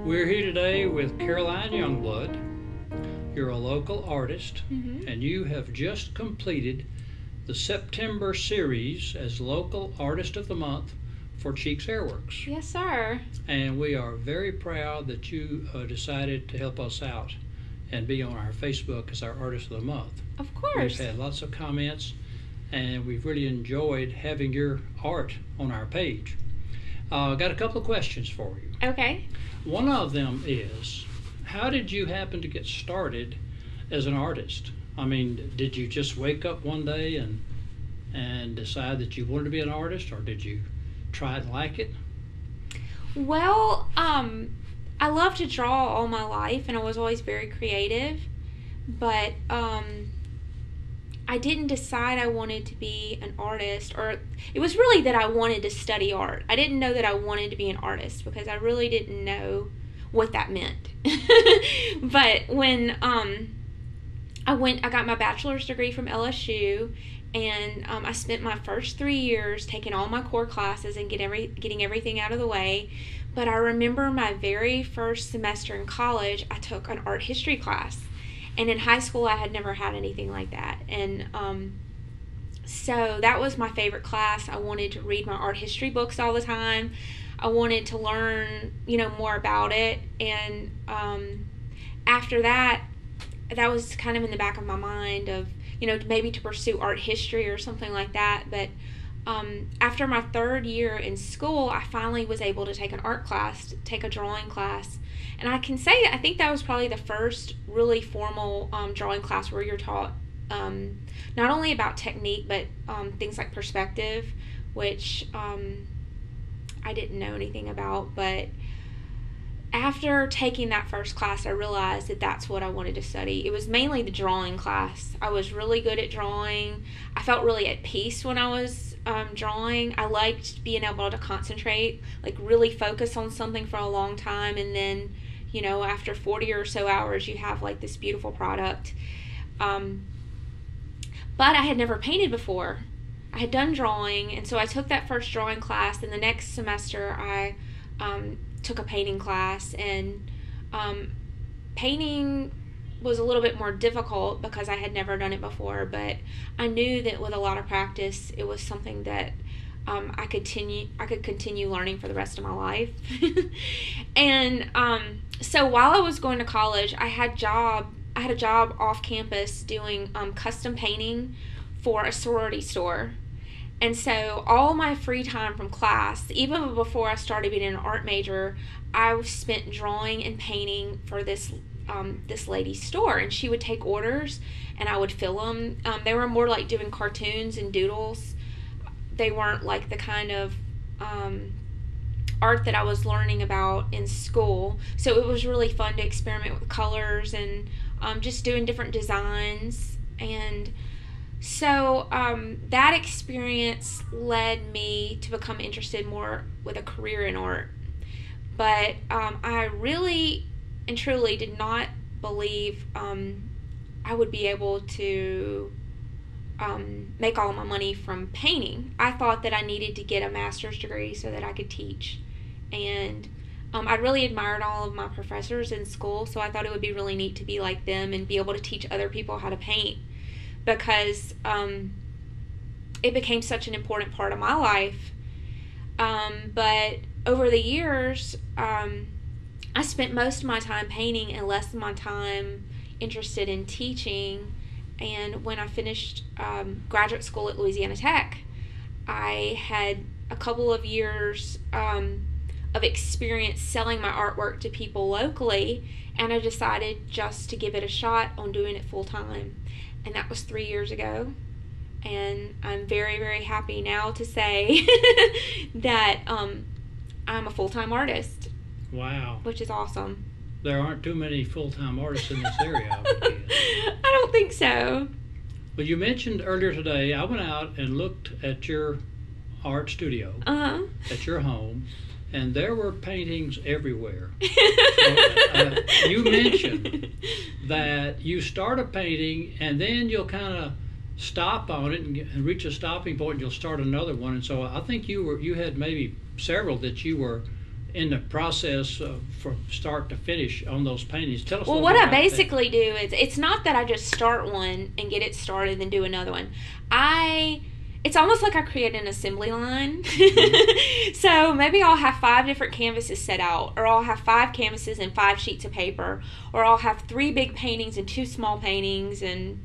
We're here today with Caroline Youngblood. You're a local artist, and you have just completed the September series as Local Artist of the Month for Cheeks Airworks. Yes, sir. And we are very proud that you decided to help us out and be on our Facebook as our Artist of the Month. Of course. We've had lots of comments, and we've really enjoyed having your art on our page. Got a couple of questions for you. Okay. One of them is, how did you happen to get started as an artist? I mean, did you just wake up one day and decide that you wanted to be an artist, or did you try and like it? Well, I love to draw all my life, and I was always very creative, but I didn't decide I wanted to be an artist, or it was really that I wanted to study art. I didn't know that I wanted to be an artist because I really didn't know what that meant. But when I got my bachelor's degree from LSU, and I spent my first 3 years taking all my core classes and getting everything out of the way. But I remember my very first semester in college, I took an art history class. And in high school, I had never had anything like that. And so that was my favorite class. I wanted to read my art history books all the time. I wanted to learn, more about it. And after that, that was kind of in the back of my mind of, maybe to pursue art history or something like that. But after my third year in school, I finally was able to take an art class, take a drawing class. And I can say that I think that was probably the first really formal drawing class where you're taught not only about technique, but things like perspective, which I didn't know anything about. But after taking that first class, I realized that that's what I wanted to study. It was mainly the drawing class. I was really good at drawing. I felt really at peace when I was drawing. I liked being able to concentrate, like really focus on something for a long time, and then after 40 or so hours, you have like this beautiful product. But I had never painted before. I had done drawing, and so I took that first drawing class, and the next semester I took a painting class, and painting was a little bit more difficult because I had never done it before, but I knew that with a lot of practice, it was something that I could continue learning for the rest of my life. And so while I was going to college, I had a job off campus doing custom painting for a sorority store. And so all my free time from class, even before I started being an art major, I spent drawing and painting for this lady's store. And she would take orders, and I would fill them. They were more like doing cartoons and doodles. They weren't like the kind of art that I was learning about in school. So it was really fun to experiment with colors and just doing different designs. And so that experience led me to become interested more with a career in art. But I really and truly did not believe I would be able to make all of my money from painting. I thought that I needed to get a master's degree so that I could teach. And I really admired all of my professors in school, so I thought it would be really neat to be like them and be able to teach other people how to paint, because it became such an important part of my life. But over the years, I spent most of my time painting and less of my time interested in teaching. And when I finished graduate school at Louisiana Tech, I had a couple of years of experience selling my artwork to people locally, and I decided just to give it a shot on doing it full time. And that was 3 years ago. And I'm very, very happy now to say that I'm a full-time artist. Wow. Which is awesome. There aren't too many full-time artists in this area, I would guess. I don't think so. Well, you mentioned earlier today, I went out and looked at your art studio, at your home, and there were paintings everywhere. So, you mentioned that you start a painting, and then you'll kind of stop on it and reach a stopping point, and you'll start another one. And so I think you had maybe several that you were in the process from start to finish on those paintings? Tell us. Well, what I basically do is, it's not that I just start one and get it started and then do another one. It's almost like I create an assembly line. Mm-hmm. So maybe I'll have 5 different canvases set out, or I'll have 5 canvases and 5 sheets of paper, or I'll have 3 big paintings and 2 small paintings, and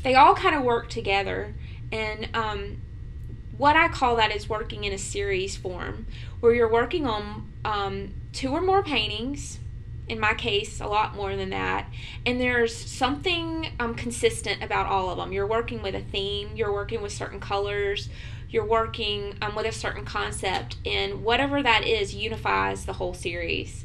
they all kind of work together. And what I call that is working in a series form, where you're working on 2 or more paintings. In my case, a lot more than that. And there's something consistent about all of them. You're working with a theme. You're working with certain colors. You're working with a certain concept. And whatever that is unifies the whole series.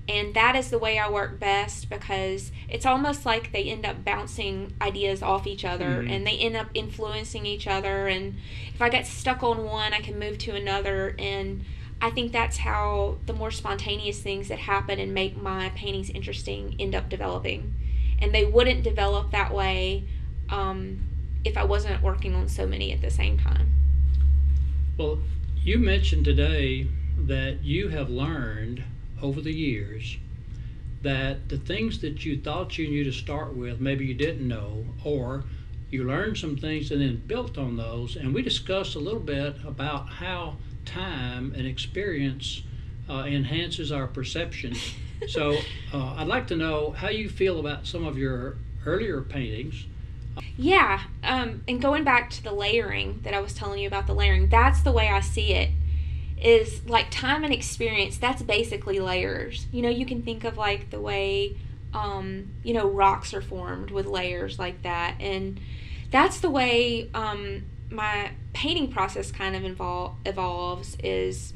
And that is the way I work best, because it's almost like they end up bouncing ideas off each other, and they end up influencing each other. And if I get stuck on one, I can move to another. And I think that's how the more spontaneous things that happen and make my paintings interesting end up developing. And they wouldn't develop that way if I wasn't working on so many at the same time. Well, you mentioned today that you have learned over the years that the things that you thought you knew to start with, maybe you didn't know, or you learned some things and then built on those. And we discussed a little bit about how time and experience enhances our perception. So I'd like to know how you feel about some of your earlier paintings. Yeah, and going back to the layering that I was telling you about, the layering, that's the way I see it, is like time and experience. That's basically layers. You can think of like the way rocks are formed with layers like that, and that's the way my painting process kind of evolves, is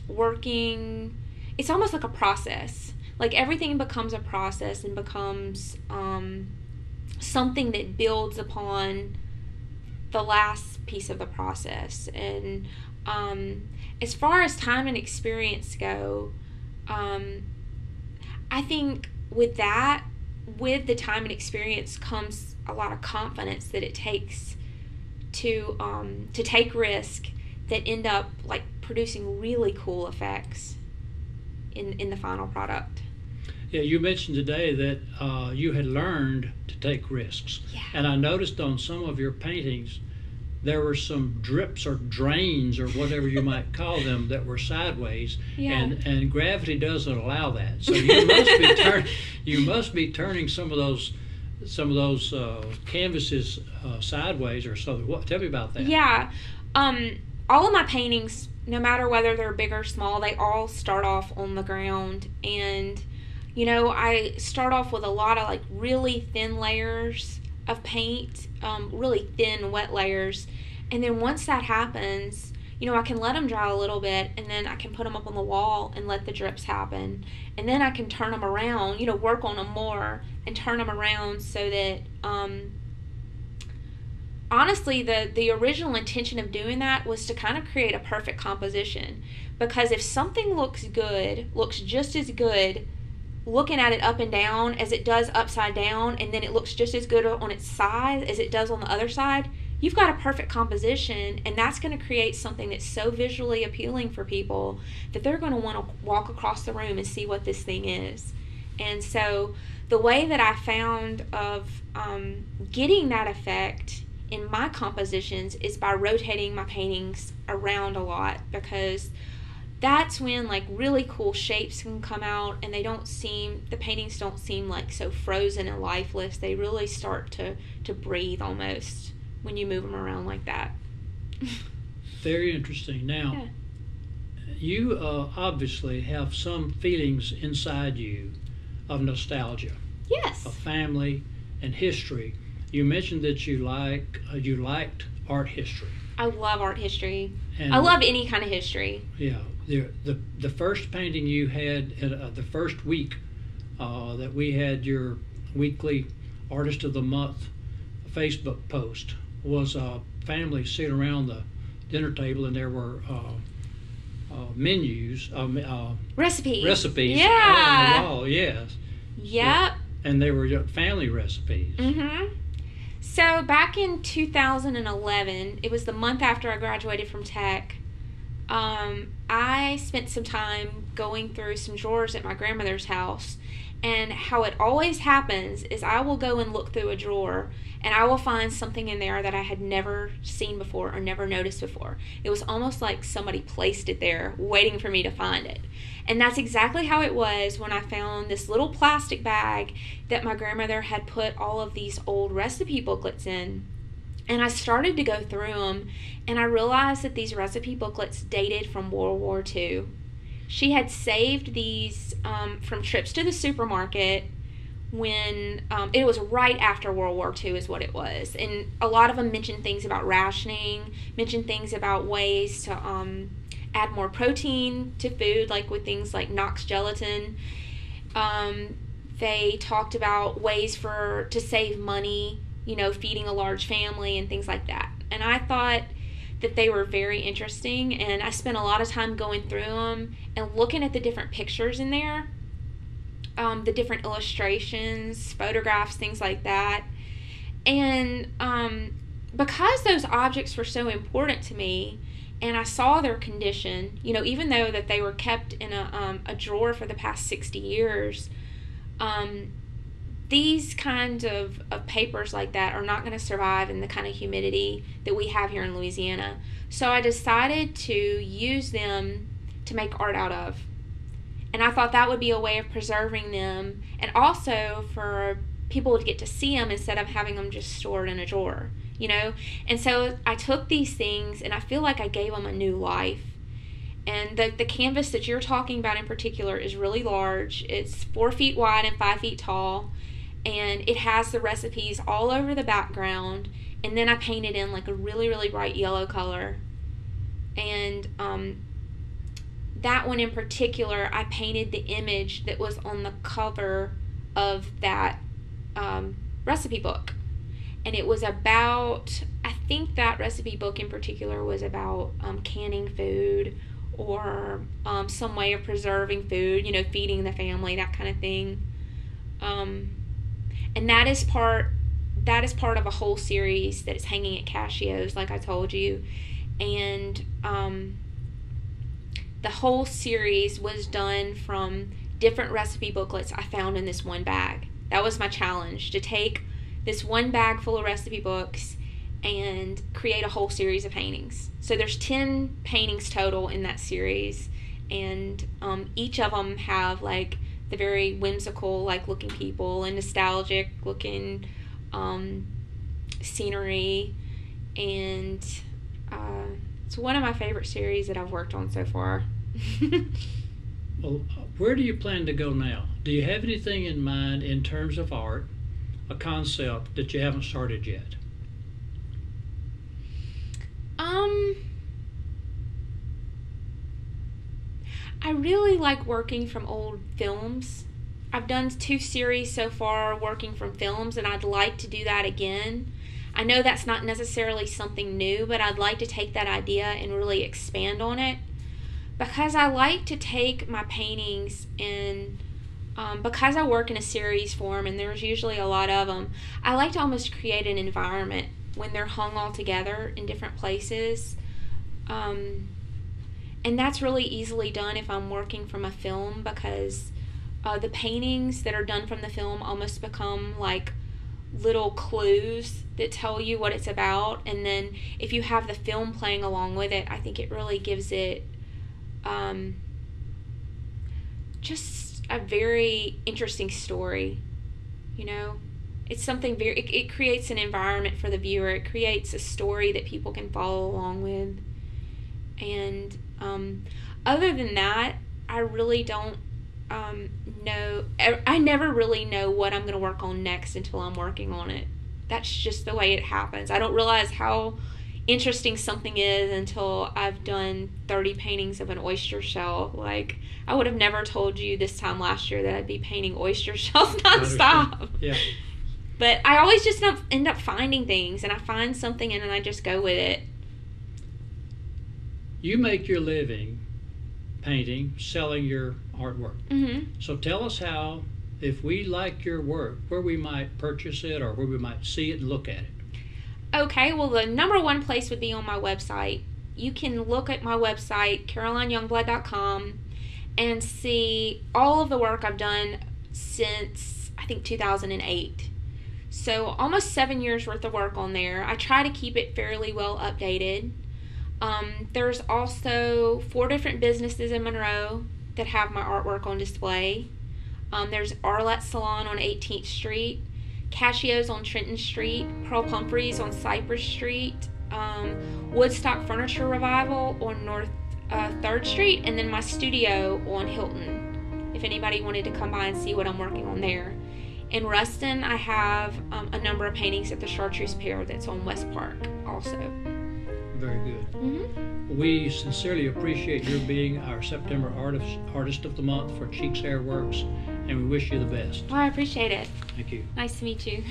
working. It's almost like a process. Like everything becomes a process and becomes something that builds upon the last piece of the process. And as far as time and experience go, I think with the time and experience comes a lot of confidence that it takes to take risk that end up like producing really cool effects in the final product. Yeah, you mentioned today that you had learned to take risks. Yeah. And I noticed on some of your paintings there were some drips or drains or whatever you might call them that were sideways. Yeah. And gravity doesn't allow that. So you must be turning some of those canvases sideways or so. Tell me about that. Yeah. All of my paintings, no matter whether they're big or small, they all start off on the ground. And I start off with a lot of like really thin layers of paint, really thin wet layers, and then once that happens, I can let them dry a little bit, and then I can put them up on the wall and let the drips happen, and then I can turn them around, work on them more and turn them around, so that honestly the original intention of doing that was to kind of create a perfect composition, because if something looks just as good looking at it up and down as it does upside down, and then it looks just as good on its side as it does on the other side, you've got a perfect composition, and that's going to create something that's so visually appealing for people that they're going to want to walk across the room and see what this thing is. And so the way that I found of getting that effect in my compositions is by rotating my paintings around a lot, because that's when like really cool shapes can come out, and the paintings don't seem like so frozen and lifeless. They really start to breathe almost when you move them around like that. Very interesting. Now, yeah. You obviously have some feelings inside you of nostalgia. Yes. Of family and history. You mentioned that you liked art history. I love art history. And I love any kind of history. Yeah. The first painting you had, the first week that we had your weekly Artist of the Month Facebook post, was a family sitting around the dinner table, and there were menus, recipes yeah. on the wall. Yes. Yep. And they were family recipes. Mm-hmm. So back in 2011, it was the month after I graduated from Tech, I spent some time going through some drawers at my grandmother's house, and how it always happens is I will go and look through a drawer and I will find something in there that I had never seen before or never noticed before. It was almost like somebody placed it there waiting for me to find it. And that's exactly how it was when I found this little plastic bag that my grandmother had put all of these old recipe booklets in. And I started to go through them, and I realized that these recipe booklets dated from World War II. She had saved these from trips to the supermarket when it was right after World War II is what it was. And a lot of them mentioned things about rationing, mentioned things about ways to add more protein to food, like with things like Knox gelatin. They talked about ways to save money, feeding a large family and things like that. And I thought that they were very interesting, and I spent a lot of time going through them and looking at the different pictures in there, the different illustrations, photographs, things like that. And because those objects were so important to me, and I saw their condition, even though that they were kept in a drawer for the past 60 years, these kinds of papers like that are not going to survive in the kind of humidity that we have here in Louisiana. So I decided to use them to make art out of. And I thought that would be a way of preserving them, and also for people to get to see them instead of having them just stored in a drawer, And so I took these things, and I feel like I gave them a new life. And the canvas that you're talking about in particular is really large. It's 4 feet wide and 5 feet tall. And it has the recipes all over the background, and then I painted in like a really, really bright yellow color. And that one in particular, I painted the image that was on the cover of that recipe book. And it was about, I think that recipe book in particular was about canning food, or some way of preserving food, feeding the family, that kind of thing. And that is part of a whole series that is hanging at Casio's, like I told you. And the whole series was done from different recipe booklets I found in this one bag. That was my challenge, to take this one bag full of recipe books and create a whole series of paintings. So there's 10 paintings total in that series, and each of them have like the very whimsical looking people and nostalgic looking scenery, and it's one of my favorite series that I've worked on so far. Well, where do you plan to go now? Do you have anything in mind in terms of art, a concept that you haven't started yet? I really like working from old films. I've done 2 series so far working from films, and I'd like to do that again. I know that's not necessarily something new, but I'd like to take that idea and really expand on it, because I like to take my paintings and because I work in a series form and there's usually a lot of them, I like to almost create an environment when they're hung all together in different places. And that's really easily done if I'm working from a film, because the paintings that are done from the film almost become like little clues that tell you what it's about. And then if you have the film playing along with it, I think it really gives it just a very interesting story. It's something it creates an environment for the viewer. It creates a story that people can follow along with. And other than that, I really don't know. I never really know what I'm going to work on next until I'm working on it. That's just the way it happens. I don't realize how interesting something is until I've done 30 paintings of an oyster shell. Like, I would have never told you this time last year that I'd be painting oyster shells nonstop. Yeah. But I always just end up finding things, and I find something and then I just go with it. You make your living painting, selling your artwork. Mm-hmm. So tell us how, if we like your work, where we might purchase it or where we might see it and look at it. Okay, well, the number one place would be on my website, you can look at my website, CarolineYoungblood.com, and see all of the work I've done since, I think, 2008. So almost 7 years worth of work on there. I try to keep it fairly well updated. There's also 4 different businesses in Monroe that have my artwork on display. There's Arlette Salon on 18th Street, Caccio's on Trenton Street, Pearl Pumphrey's on Cypress Street, Woodstock Furniture Revival on North 3rd Street, and then my studio on Hilton, if anybody wanted to come by and see what I'm working on there. In Ruston, I have a number of paintings at the Chartreuse Pier that's on West Park also. Very good. Mm-hmm. We sincerely appreciate your being our September Artist of the Month for Cheeks Hair Works, and we wish you the best. Well, I appreciate it. Thank you. Nice to meet you.